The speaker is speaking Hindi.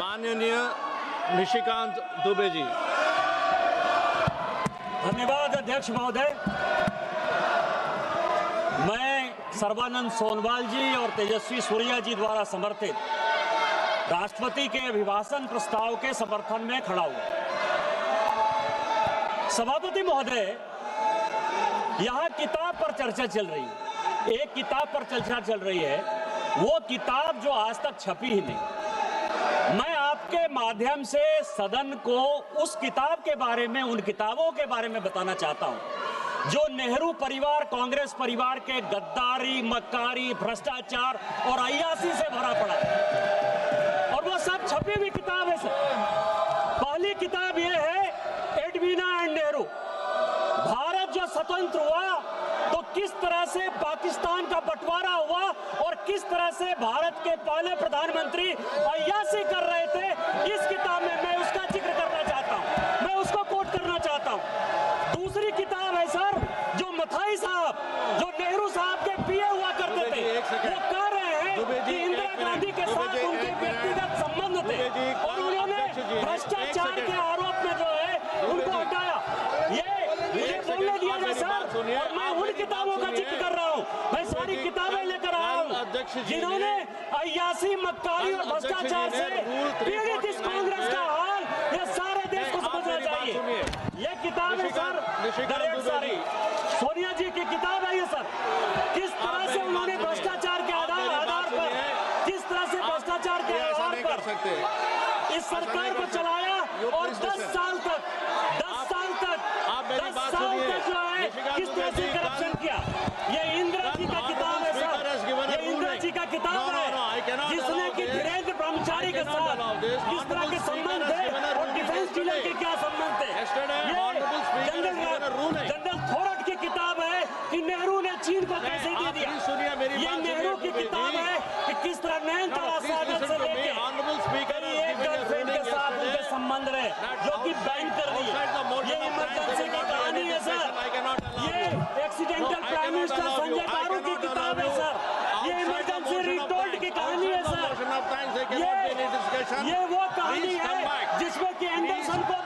माननीय निशिकांत दुबे जी। धन्यवाद अध्यक्ष महोदय। मैं सर्बानंद सोनवाल जी और तेजस्वी सूर्या जी द्वारा समर्थित राष्ट्रपति के अभिभाषण प्रस्ताव के समर्थन में खड़ा हूं। सभापति महोदय, यहाँ किताब पर चर्चा चल रही है, एक किताब पर चर्चा चल रही है, वो किताब जो आज तक छपी ही नहीं। मैं आपके माध्यम से सदन को उस किताब के बारे में, उन किताबों के बारे में बताना चाहता हूं जो नेहरू परिवार, कांग्रेस परिवार के गद्दारी, मक्कारी, भ्रष्टाचार और अय्यासी से भरा पड़ा है, और वो सब छपी हुई किताब है सर। पहली किताब ये है एडवीना एंड नेहरू। भारत जो स्वतंत्र हुआ तो किस तरह से पाकिस्तान का बंटवारा हुआ और किस तरह से भारत के पहले प्रधानमंत्री अय्यासी कर रहे थे, इस किताब में मैं उसका जिक्र करना चाहता हूं, मैं उसको कोट करना चाहता हूं। दूसरी किताब है सर, जो मथाई साहब, जो नेहरू साहब के पीए हुआ करते थे, वो कह रहे हैं कि इंदिरा गांधी के साथ उनके व्यक्तिगत संबंध थे और उन्होंने भ्रष्टाचार के आरोप में जो है उनको हटाया। मुझे बोलने दिया जाए सर, और मैं उन किताबों का जिक्र कर रहा हूँ। मैं सारी किताबें लेकर आया हूँ जिन्होंने अय्यासी, मक्कारी और भ्रष्टाचार से पीड़ित इस कांग्रेस का हाल ये सारे देश को समझना चाहिए। ये किताब है सर, सारी सोनिया जी की किताब है ये सर। किस तरह से उन्होंने भ्रष्टाचार के आधार पर, किस तरह से भ्रष्टाचार के आधार पर इस सरकार को चलाया और 10 साल तक जो है किस तरह से करप्शन किया। ये इंदिरा जी का किताब है सर, ये इंदिरा जी का किताब है जिसने कि धीरेन्द्र ब्रह्मचारी के साथ किस तरह के संबंध थे और डिफेंस डीलर के क्या संबंध थे। ये जनरल थोरट की किताब है कि नेहरू ने चीन को कैसे दे दिया। ये नेहरू की किताब है कि किस तरह नैनतारा सागर से लेके एक गर्लफ्रेंड के साथ उनके संबंध रहे जो कि बैन कर दिए। ये इमरजेंसी की कहानी है सर। ये एक्सीडेंटल प्राइम मिनिस्टर संजय बारू की किताब है सर। ये इमरजेंसी रिटोल्ड की कहानी है सर। ये वो कहानी है जिसमें कि एंडरसन को